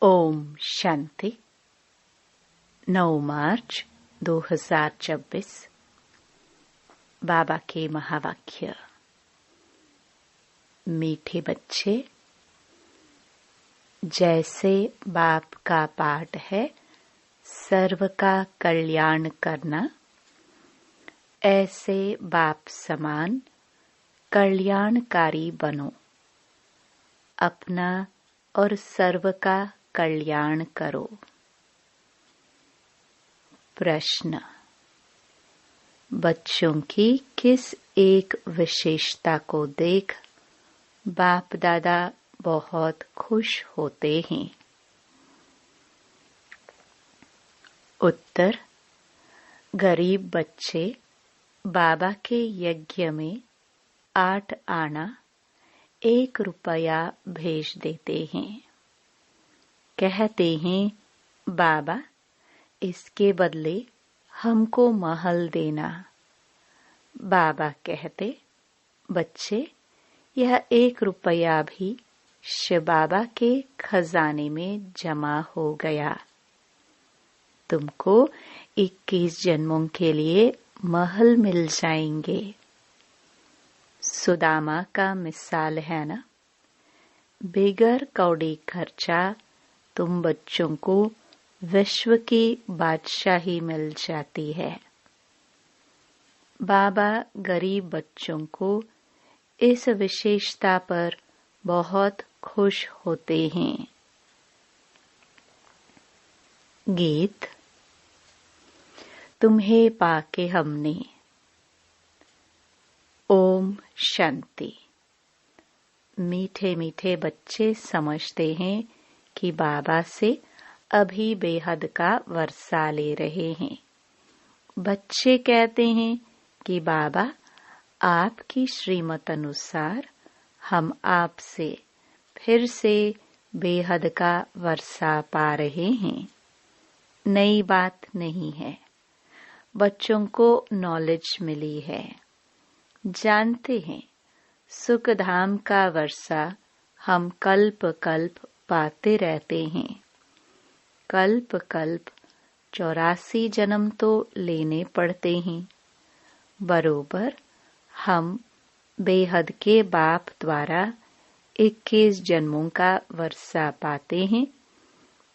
ओम शांति। 9 मार्च 2026। बाबा के महावाक्य। मीठे बच्चे, जैसे बाप का पाठ है सर्व का कल्याण करना, ऐसे बाप समान कल्याणकारी बनो। अपना और सर्व का कल्याण करो। प्रश्न: बच्चों की किस एक विशेषता को देख बाप दादा बहुत खुश होते हैं? उत्तर: गरीब बच्चे बाबा के यज्ञ में 8 आना 1 रुपया भेज देते हैं। कहते हैं, बाबा इसके बदले हमको महल देना। बाबा कहते, बच्चे यह 1 रुपया भी शिव बाबा के खजाने में जमा हो गया। तुमको 21 जन्मों के लिए महल मिल जाएंगे। सुदामा का मिसाल है ना। बेगर कौड़ी खर्चा तुम बच्चों को विश्व की बादशाही मिल जाती है। बाबा गरीब बच्चों को इस विशेषता पर बहुत खुश होते हैं। गीत। तुम्हें पाके हमने। ओम शांति। मीठे मीठे बच्चे समझते हैं कि बाबा से अभी बेहद का वर्षा ले रहे हैं। बच्चे कहते हैं कि बाबा आपकी श्रीमत अनुसार हम आपसे फिर से बेहद का वर्षा पा रहे हैं। नई बात नहीं है। बच्चों को नॉलेज मिली है। जानते हैं सुख धाम का वर्षा हम कल्प कल्प पाते रहते हैं। कल्प कल्प 84 जन्म तो लेने पड़ते हैं। बरोबर हम बेहद के बाप द्वारा 21 जन्मों का वर्षा पाते हैं,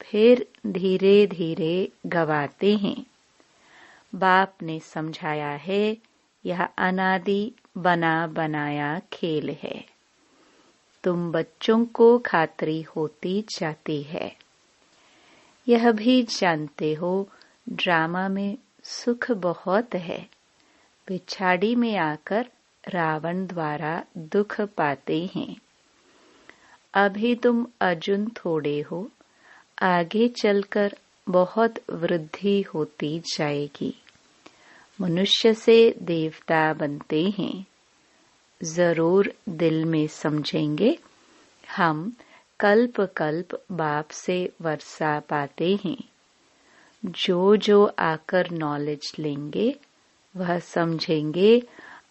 फिर धीरे धीरे गवाते हैं। बाप ने समझाया है, यह अनादि बना बनाया खेल है। तुम बच्चों को खातरी होती जाती है। यह भी जानते हो ड्रामा में सुख बहुत है। पिछाड़ी में आकर रावण द्वारा दुख पाते हैं। अभी तुम अर्जुन थोड़े हो, आगे चलकर बहुत वृद्धि होती जाएगी। मनुष्य से देवता बनते हैं। जरूर दिल में समझेंगे, हम कल्प कल्प बाप से वर्षा पाते हैं। जो जो आकर नॉलेज लेंगे वह समझेंगे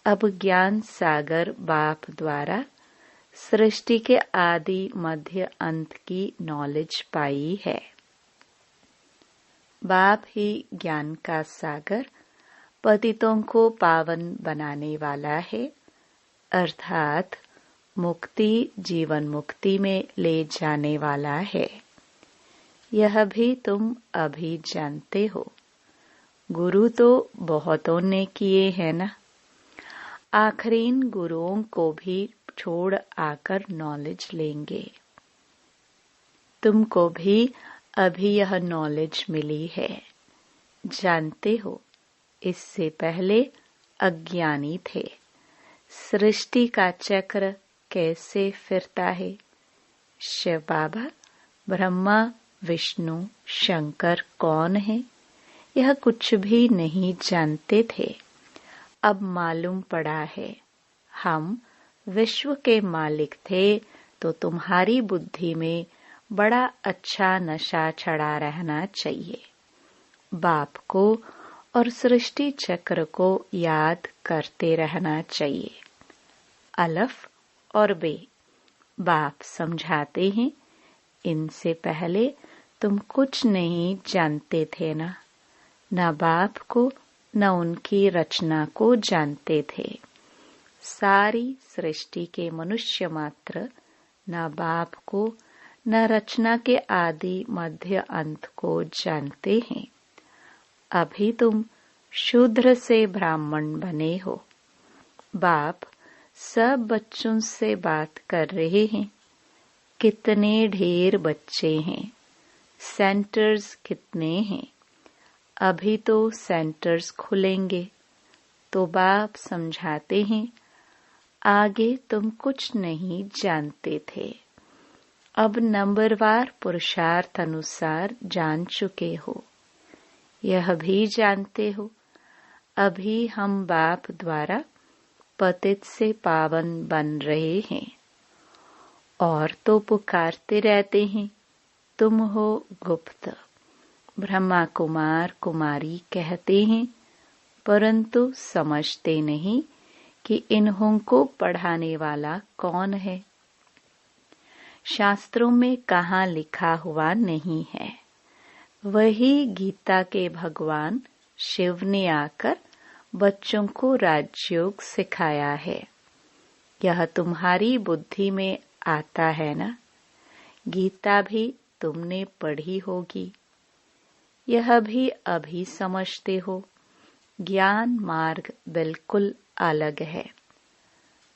अब ज्ञान सागर बाप द्वारा सृष्टि के आदि मध्य अंत की नॉलेज पाई है। बाप ही ज्ञान का सागर पतितों को पावन बनाने वाला है, अर्थात मुक्ति जीवन मुक्ति में ले जाने वाला है। यह भी तुम अभी जानते हो। गुरु तो बहुतों ने किए हैं ना। आखरीन गुरुओं को भी छोड़ आकर नॉलेज लेंगे। तुमको भी अभी यह नॉलेज मिली है। जानते हो इससे पहले अज्ञानी थे। सृष्टि का चक्र कैसे फिरता है। शिव बाबा ब्रह्मा विष्णु शंकर कौन है, यह कुछ भी नहीं जानते थे। अब मालूम पड़ा है। हम विश्व के मालिक थे तो तुम्हारी बुद्धि में बड़ा अच्छा नशा चढ़ा रहना चाहिए। बाप को और सृष्टि चक्र को याद करते रहना चाहिए। अलफ और बे बाप समझाते हैं इनसे पहले तुम कुछ नहीं जानते थे ना, न बाप को न उनकी रचना को जानते थे। सारी सृष्टि के मनुष्य मात्र न बाप को न रचना के आदि मध्य अंत को जानते हैं। अभी तुम शूद्र से ब्राह्मण बने हो। बाप सब बच्चों से बात कर रहे हैं। कितने ढेर बच्चे हैं, सेंटर्स कितने हैं। अभी तो सेंटर्स खुलेंगे तो बाप समझाते हैं, आगे तुम कुछ नहीं जानते थे, अब नंबरवार पुरुषार्थ अनुसार जान चुके हो। यह भी जानते हो, अभी हम बाप द्वारा पतित से पावन बन रहे हैं। और तो पुकारते रहते हैं, तुम हो गुप्त। ब्रह्मा कुमार कुमारी कहते हैं, परंतु समझते नहीं कि इन्हों को पढ़ाने वाला कौन है। शास्त्रों में कहाँ लिखा हुआ नहीं है, वही गीता के भगवान शिव ने आकर बच्चों को राजयोग सिखाया है। यह तुम्हारी बुद्धि में आता है ना। गीता भी तुमने पढ़ी होगी, यह भी अभी समझते हो। ज्ञान मार्ग बिल्कुल अलग है।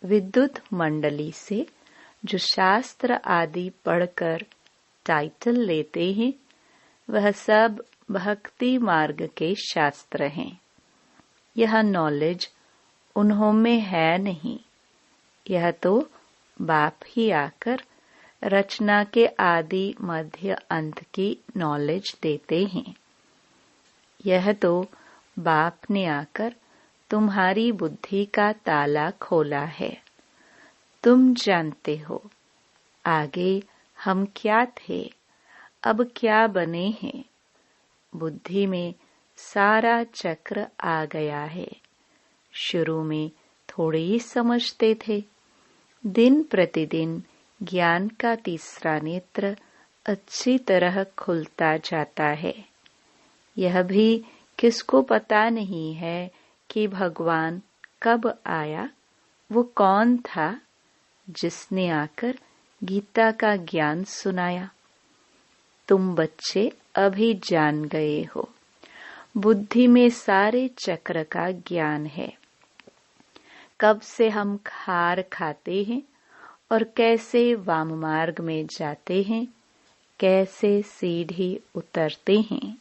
विद्युत मंडली से जो शास्त्र आदि पढ़कर टाइटल लेते हैं, वह सब भक्ति मार्ग के शास्त्र हैं। यह नॉलेज उन्हों में है नहीं। यह तो बाप ही आकर रचना के आदि मध्य अंत की नॉलेज देते हैं। यह तो बाप ने आकर तुम्हारी बुद्धि का ताला खोला है। तुम जानते हो आगे हम क्या थे, अब क्या बने हैं। बुद्धि में सारा चक्र आ गया है। शुरू में थोड़े ही समझते थे। दिन प्रतिदिन ज्ञान का तीसरा नेत्र अच्छी तरह खुलता जाता है। यह भी किसको पता नहीं है कि भगवान कब आया, वो कौन था जिसने आकर गीता का ज्ञान सुनाया। तुम बच्चे अभी जान गए हो। बुद्धि में सारे चक्र का ज्ञान है। कब से हम खार खाते हैं और कैसे वाम मार्ग में जाते हैं, कैसे सीढ़ी उतरते हैं।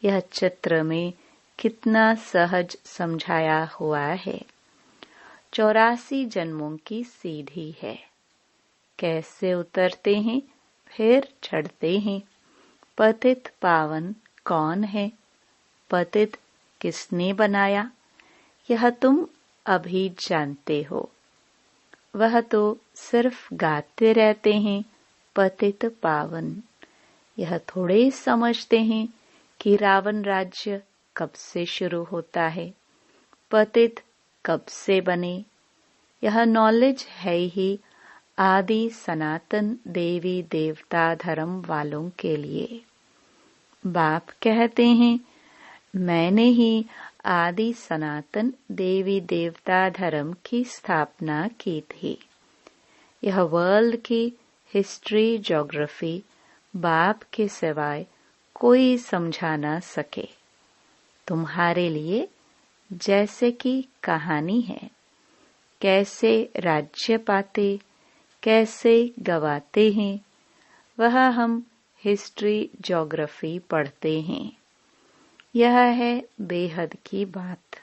यह चित्र में कितना सहज समझाया हुआ है। 84 जन्मों की सीढ़ी है। कैसे उतरते हैं, फिर चढ़ते हैं। पतित पावन कौन है, पतित किसने बनाया, यह तुम अभी जानते हो। वह तो सिर्फ गाते रहते हैं पतित पावन। यह थोड़े समझते हैं कि रावण राज्य कब से शुरू होता है, पतित कब से बने। यह नॉलेज है ही आदि सनातन देवी देवता धर्म वालों के लिए। बाप कहते हैं, मैंने ही आदि सनातन देवी देवता धर्म की स्थापना की थी। यह वर्ल्ड की हिस्ट्री ज्योग्राफी बाप के सिवाय कोई समझा ना सके। तुम्हारे लिए जैसे कि कहानी है, कैसे राज्य पाते, कैसे गवाते हैं, वह हम हिस्ट्री ज्योग्राफी पढ़ते हैं। यह है बेहद की बात।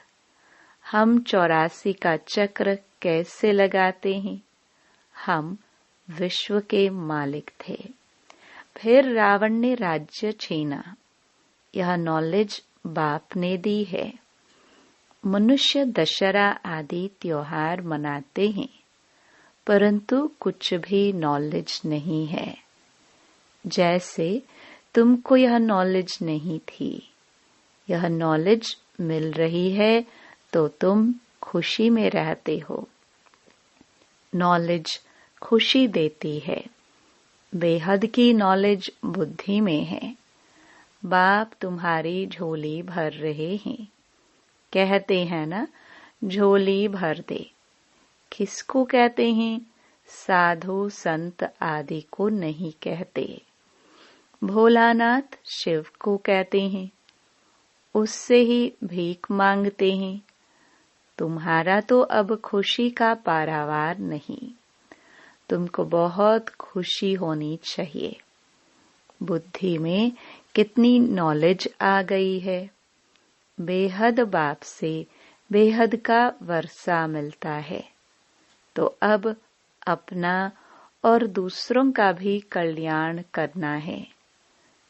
हम 84 का चक्र कैसे लगाते हैं। हम विश्व के मालिक थे, फिर रावण ने राज्य छीना। यह नॉलेज बाप ने दी है। मनुष्य दशहरा आदि त्योहार मनाते हैं, परंतु कुछ भी नॉलेज नहीं है। जैसे तुमको यह नॉलेज नहीं थी, यह नॉलेज मिल रही है तो तुम खुशी में रहते हो। नॉलेज खुशी देती है। बेहद की नॉलेज बुद्धि में है। बाप तुम्हारी झोली भर रहे हैं। कहते हैं ना, झोली भर दे। किसको कहते हैं? साधु संत आदि को नहीं कहते। भोलानाथ शिव को कहते हैं। उससे ही भीख मांगते हैं। तुम्हारा तो अब खुशी का पारावार नहीं। तुमको बहुत खुशी होनी चाहिए। बुद्धि में कितनी नॉलेज आ गई है। बेहद बाप से बेहद का वर्षा मिलता है। तो अब अपना और दूसरों का भी कल्याण करना है।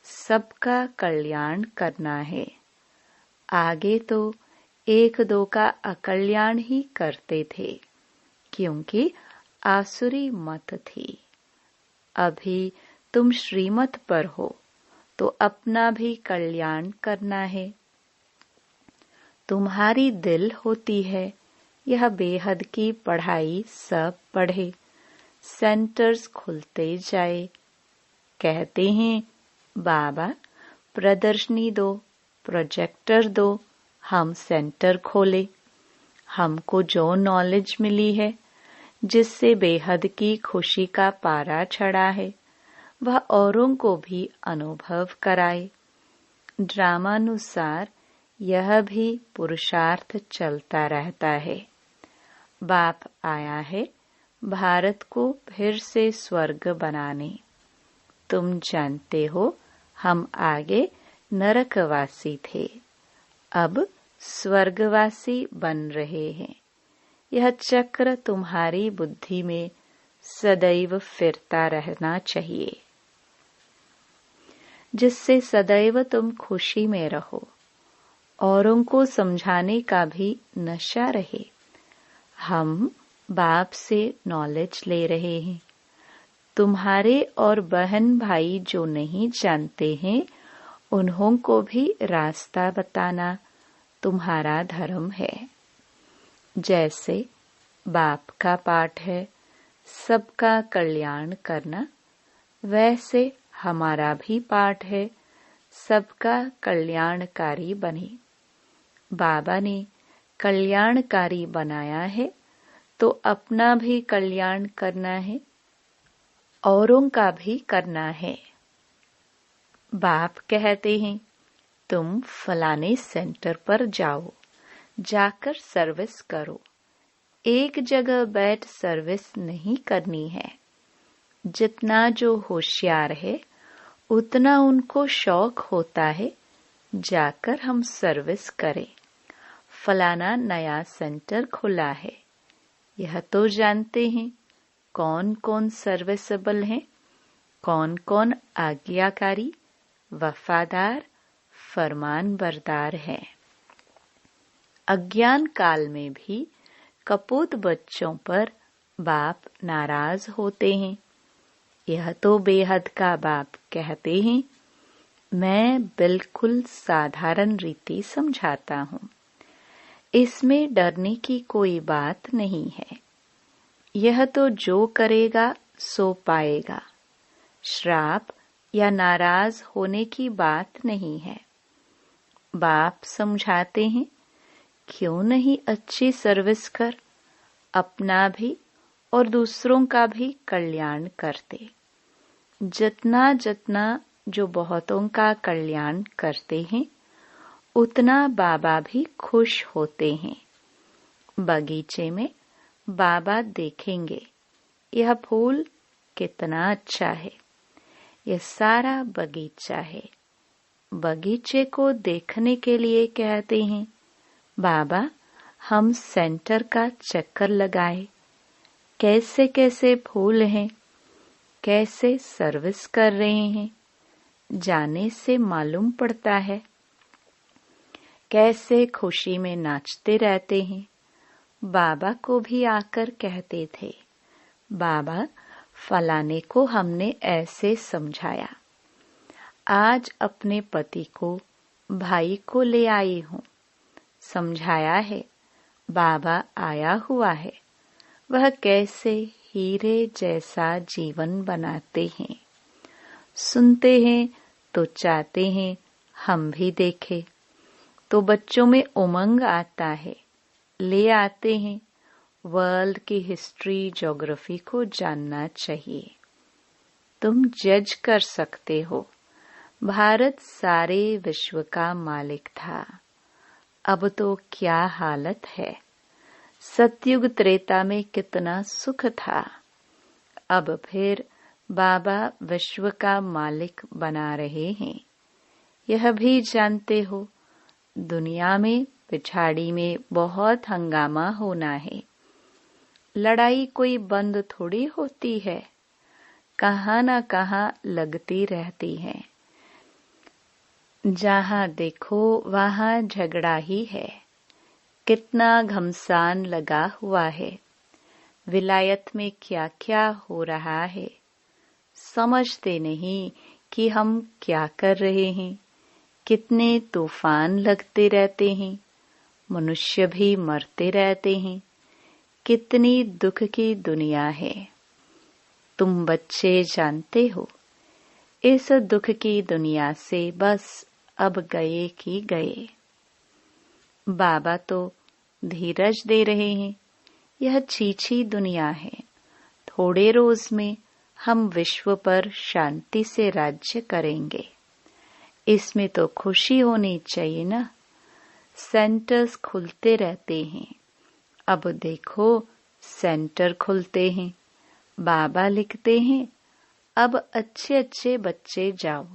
सबका कल्याण करना है। आगे तो एक दो का अकल्याण ही करते थे, क्योंकि आसुरी मत थी। अभी तुम श्रीमत पर हो, तो अपना भी कल्याण करना है। तुम्हारी दिल होती है, यह बेहद की पढ़ाई सब पढ़े, सेंटर्स खुलते जाए। कहते हैं, बाबा प्रदर्शनी दो, प्रोजेक्टर दो, हम सेंटर खोले। हमको जो नॉलेज मिली है, जिससे बेहद की खुशी का पारा चढ़ा है, वह औरों को भी अनुभव कराए। ड्रामानुसार यह भी पुरुषार्थ चलता रहता है। बाप आया है भारत को फिर से स्वर्ग बनाने। तुम जानते हो, हम आगे नरकवासी थे, अब स्वर्गवासी बन रहे हैं। यह चक्र तुम्हारी बुद्धि में सदैव फिरता रहना चाहिए, जिससे सदैव तुम खुशी में रहो। औरों को समझाने का भी नशा रहे। हम बाप से नॉलेज ले रहे हैं। तुम्हारे और बहन भाई जो नहीं जानते हैं, उन्हों को भी रास्ता बताना तुम्हारा धर्म है। जैसे बाप का पाठ है सबका कल्याण करना, वैसे हमारा भी पाठ है सबका कल्याणकारी बने। बाबा ने कल्याणकारी बनाया है, तो अपना भी कल्याण करना है, औरों का भी करना है। बाप कहते हैं, तुम फलाने सेंटर पर जाओ, जाकर सर्विस करो। एक जगह बैठ सर्विस नहीं करनी है। जितना जो होशियार है, उतना उनको शौक होता है जाकर हम सर्विस करें। फलाना नया सेंटर खुला है, यह तो जानते हैं कौन कौन सर्विसेबल हैं, कौन कौन आज्ञाकारी, वफादार, फरमान बरदार है। अज्ञान काल में भी कपूत बच्चों पर बाप नाराज होते हैं। यह तो बेहद का बाप कहते हैं, मैं बिल्कुल साधारण रीति समझाता हूँ, इसमें डरने की कोई बात नहीं है। यह तो जो करेगा सो पाएगा। श्राप या नाराज होने की बात नहीं है। बाप समझाते हैं, क्यों नहीं अच्छी सर्विस कर, अपना भी और दूसरों का भी कल्याण करते। जितना जितना जो बहुतों का कल्याण करते हैं, उतना बाबा भी खुश होते हैं। बगीचे में बाबा देखेंगे, यह फूल कितना अच्छा है, यह सारा बगीचा है। बगीचे को देखने के लिए कहते हैं, बाबा हम सेंटर का चक्कर लगाए, कैसे कैसे फूल हैं, कैसे सर्विस कर रहे हैं, जाने से मालूम पड़ता है। कैसे खुशी में नाचते रहते हैं। बाबा को भी आकर कहते थे, बाबा फलाने को हमने ऐसे समझाया, आज अपने पति को भाई को ले आई हूँ, समझाया है, बाबा आया हुआ है, वह कैसे हीरे जैसा जीवन बनाते हैं। सुनते हैं तो चाहते हैं हम भी देखें, तो बच्चों में उमंग आता है, ले आते हैं। वर्ल्ड की हिस्ट्री, ज्योग्राफी को जानना चाहिए। तुम जज कर सकते हो। भारत सारे विश्व का मालिक था, अब तो क्या हालत है। सतयुग त्रेता में कितना सुख था, अब फिर बाबा विश्व का मालिक बना रहे हैं। यह भी जानते हो, दुनिया में पिछाड़ी में बहुत हंगामा होना है। लड़ाई कोई बंद थोड़ी होती है, कहाँ न कहाँ लगती रहती है। जहाँ देखो वहाँ झगड़ा ही है। कितना घमसान लगा हुआ है। विलायत में क्या क्या हो रहा है, समझते नहीं कि हम क्या कर रहे हैं। कितने तूफान लगते रहते हैं, मनुष्य भी मरते रहते हैं। कितनी दुख की दुनिया है। तुम बच्चे जानते हो, इस दुख की दुनिया से बस अब गए कि गए। बाबा तो धीरज दे रहे हैं। यह छीछी दुनिया है। थोड़े रोज में हम विश्व पर शांति से राज्य करेंगे। इसमें तो खुशी होनी चाहिए ना। सेंटर्स खुलते रहते हैं। अब देखो सेंटर खुलते हैं। बाबा लिखते हैं, अब अच्छे अच्छे बच्चे जाओ।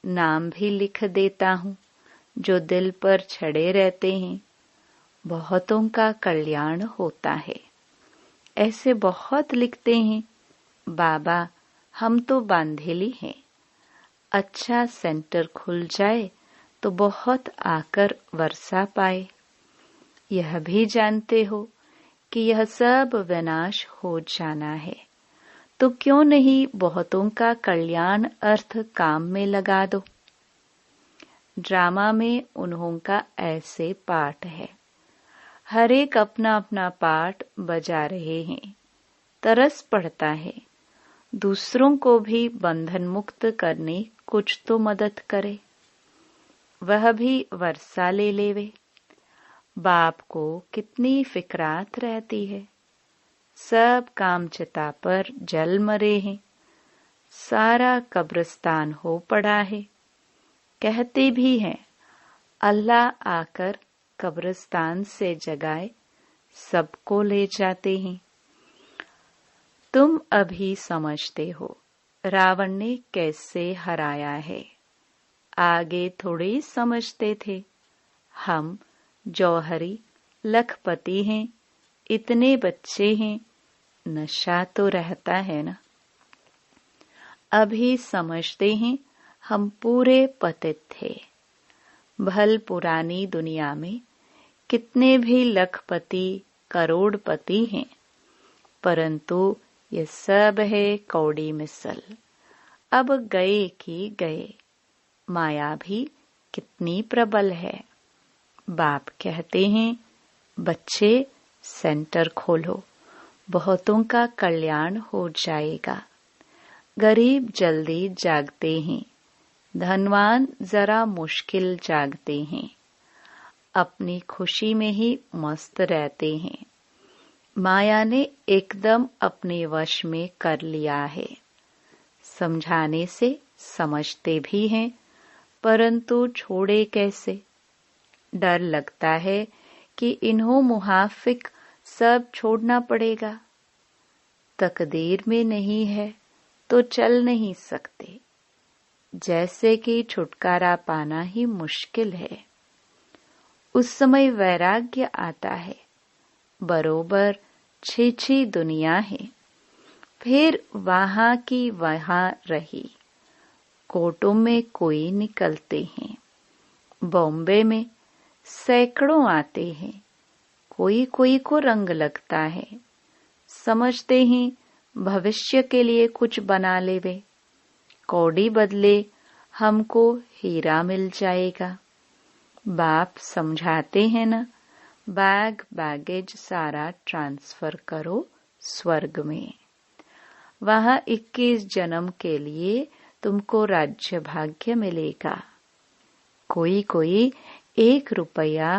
नाम भी लिख देता हूँ जो दिल पर छड़े रहते हैं। बहुतों का कल्याण होता है। ऐसे बहुत लिखते हैं। बाबा हम तो बांधेली हैं। अच्छा सेंटर खुल जाए तो बहुत आकर वर्षा पाए। यह भी जानते हो कि यह सब विनाश हो जाना है, तो क्यों नहीं बहुतों का कल्याण अर्थ काम में लगा दो। ड्रामा में उन्हों का ऐसे पाठ है। हर एक अपना अपना पाठ बजा रहे हैं। तरस पड़ता है। दूसरों को भी बंधन मुक्त करने कुछ तो मदद करे। वह भी वर्षा ले लेवे। बाप को कितनी फिक्रात रहती है। सब काम चिता पर जल मरे हैं। सारा कब्रिस्तान हो पड़ा है। कहते भी हैं अल्लाह आकर कब्रिस्तान से जगाए सबको ले जाते हैं। तुम अभी समझते हो रावण ने कैसे हराया है। आगे थोड़ी समझते थे। हम जौहरी लखपति हैं, इतने बच्चे हैं, नशा तो रहता है ना। अभी समझते हैं हम पूरे पतित थे। भल पुरानी दुनिया में कितने भी लखपति करोड़पति हैं, परंतु ये सब है कौड़ी मिसल। अब गए कि गए। माया भी कितनी प्रबल है। बाप कहते हैं बच्चे सेंटर खोलो, बहुतों का कल्याण हो जाएगा। गरीब जल्दी जागते हैं, धनवान जरा मुश्किल जागते हैं। अपनी खुशी में ही मस्त रहते हैं। माया ने एकदम अपने वश में कर लिया है। समझाने से समझते भी हैं, परंतु छोड़े कैसे। डर लगता है कि इन्हों मुहाफिक सब छोड़ना पड़ेगा। तकदीर में नहीं है तो चल नहीं सकते। जैसे कि छुटकारा पाना ही मुश्किल है। उस समय वैराग्य आता है। बरोबर छीछी दुनिया है। फिर वहां की वहां रही। कोटों में कोई निकलते हैं। बॉम्बे में सैकड़ों आते हैं। कोई कोई को रंग लगता है। समझते हैं भविष्य के लिए कुछ बना लेवे। कौड़ी बदले हमको हीरा मिल जाएगा। बाप समझाते हैं ना, बैग बैगेज सारा ट्रांसफर करो स्वर्ग में। वहां 21 जन्म के लिए तुमको राज्य भाग्य मिलेगा। कोई कोई 1 रुपया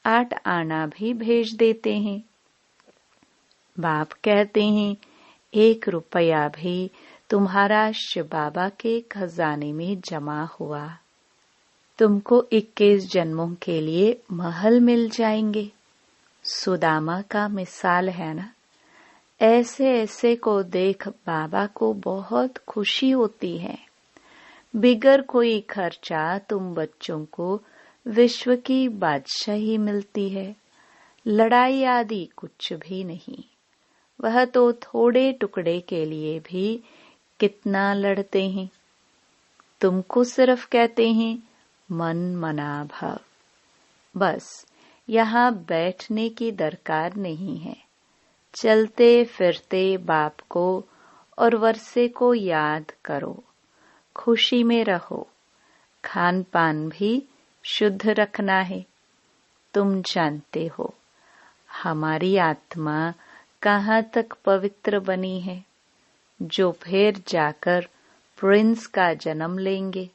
8 आना भी भेज देते हैं। बाप कहते हैं 1 रुपया भी तुम्हारा शिव बाबा के खजाने में जमा हुआ। तुमको 21 जन्मों के लिए महल मिल जाएंगे। सुदामा का मिसाल है ना। ऐसे ऐसे को देख बाबा को बहुत खुशी होती है। बिगर कोई खर्चा तुम बच्चों को विश्व की बादशाही मिलती है। लड़ाई आदि कुछ भी नहीं। वह तो थोड़े टुकड़े के लिए भी कितना लड़ते हैं। तुमको सिर्फ कहते हैं मन मना भव। बस यहाँ बैठने की दरकार नहीं है। चलते फिरते बाप को और वर्षे को याद करो। खुशी में रहो। खान पान भी शुद्ध रखना है। तुम जानते हो हमारी आत्मा कहाँ तक पवित्र बनी है, जो फिर जाकर प्रिंस का जन्म लेंगे।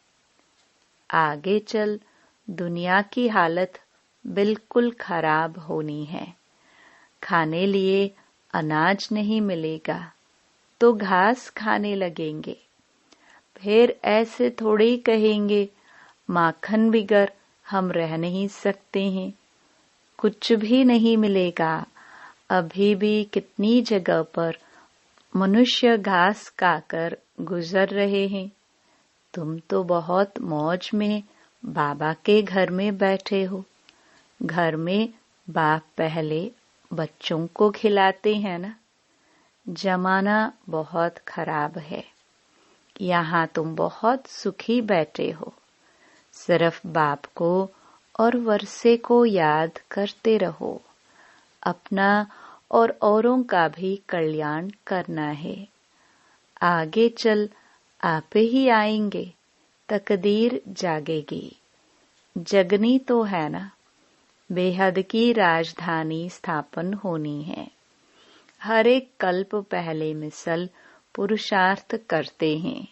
आगे चल दुनिया की हालत बिल्कुल खराब होनी है। खाने लिए अनाज नहीं मिलेगा तो घास खाने लगेंगे। फिर ऐसे थोड़े ही कहेंगे माखन बिगर हम रह नहीं सकते हैं। कुछ भी नहीं मिलेगा। अभी भी कितनी जगह पर मनुष्य घास खाकर गुजर रहे हैं। तुम तो बहुत मौज में बाबा के घर में बैठे हो। घर में बाप पहले बच्चों को खिलाते हैं ना। जमाना बहुत खराब है। यहाँ तुम बहुत सुखी बैठे हो। सिर्फ बाप को और वर्षे को याद करते रहो। अपना और औरों का भी कल्याण करना है। आगे चल आप ही आएंगे। तकदीर जागेगी। जगनी तो है ना। बेहद की राजधानी स्थापन होनी है। हर एक कल्प पहले मिसल पुरुषार्थ करते हैं।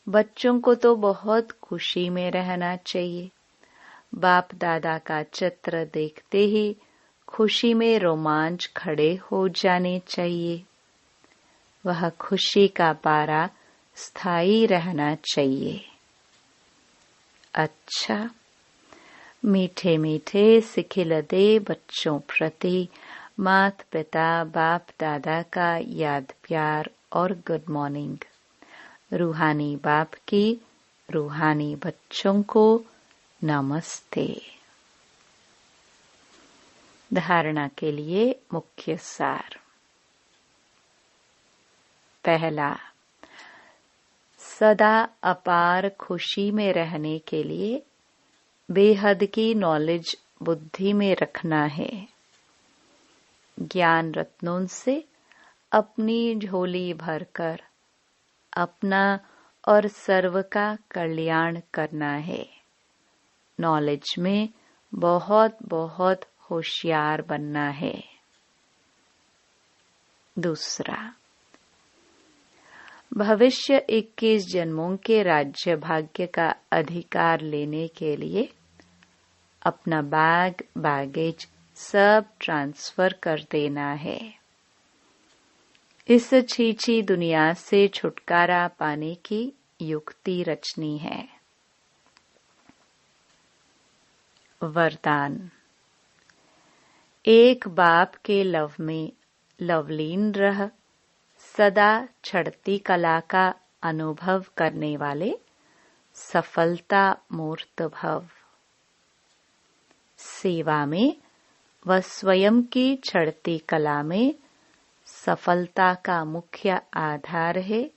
बच्चों को तो बहुत खुशी में रहना चाहिए। बाप दादा का चित्र देखते ही खुशी में रोमांच खड़े हो जाने चाहिए। वह खुशी का पारा स्थायी रहना चाहिए। अच्छा, मीठे मीठे सिखिलदे बच्चों प्रति माता पिता बाप दादा का याद प्यार और गुड मॉर्निंग। रूहानी बाप की रूहानी बच्चों को नमस्ते। धारणा के लिए मुख्य सार। पहला, सदा अपार खुशी में रहने के लिए बेहद की नॉलेज बुद्धि में रखना है। ज्ञान रत्नों से अपनी झोली भरकर अपना और सर्व का कल्याण करना है। नॉलेज में बहुत बहुत होशियार बनना है। दूसरा, भविष्य 21 जन्मों के राज्य भाग्य का अधिकार लेने के लिए अपना बैगेज सब ट्रांसफर कर देना है। इस छीछी दुनिया से छुटकारा पाने की युक्ति रचनी है। वरदान। एक बाप के लव में लवलीन रह सदा चढ़ती कला का अनुभव करने वाले सफलता मूर्त भव। सेवा में व स्वयं की चढ़ती कला में सफलता का मुख्य आधार है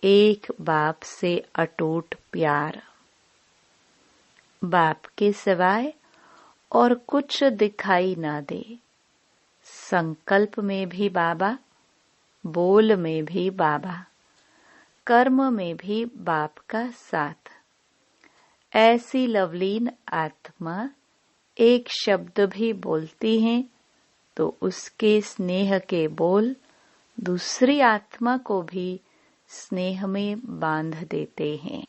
एक बाप से अटूट प्यार। बाप के सिवाय और कुछ दिखाई न दे। संकल्प में भी बाबा, बोल में भी बाबा, कर्म में भी बाप का साथ। ऐसी लवलीन आत्मा एक शब्द भी बोलती है तो उसके स्नेह के बोल दूसरी आत्मा को भी स्नेह में बांध देते हैं।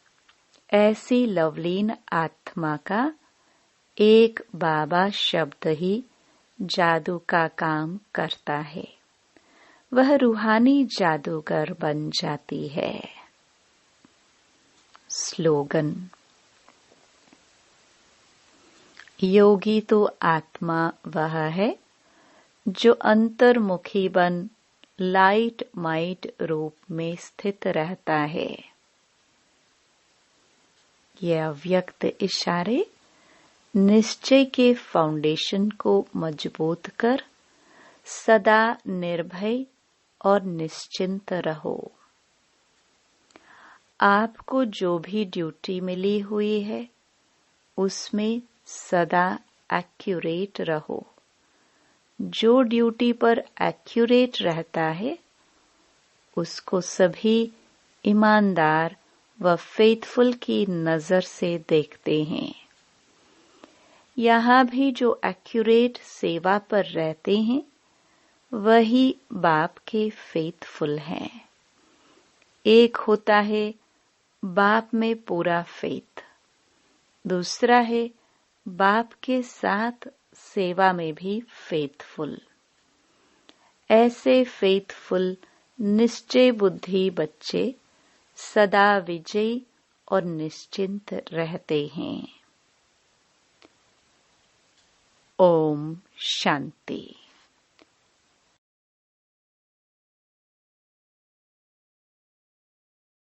ऐसी लवलीन आत्मा का एक बाबा शब्द ही जादू का काम करता है। वह रूहानी जादूगर बन जाती है। स्लोगन। योगी तो आत्मा वह है जो अंतर्मुखी बन लाइट माइट रूप में स्थित रहता है। यह अव्यक्त इशारे निश्चय के फाउंडेशन को मजबूत कर सदा निर्भय और निश्चिंत रहो। आपको जो भी ड्यूटी मिली हुई है उसमें सदा एक्यूरेट रहो। जो ड्यूटी पर एक्यूरेट रहता है उसको सभी ईमानदार व फेथफुल की नजर से देखते हैं। यहाँ भी जो एक्यूरेट सेवा पर रहते हैं वही बाप के फेथफुल हैं। एक होता है बाप में पूरा फेथ, दूसरा है बाप के साथ सेवा में भी फेथफुल। ऐसे फेथफुल निश्चय बुद्धि बच्चे सदा विजयी और निश्चिंत रहते हैं। ओम शांति।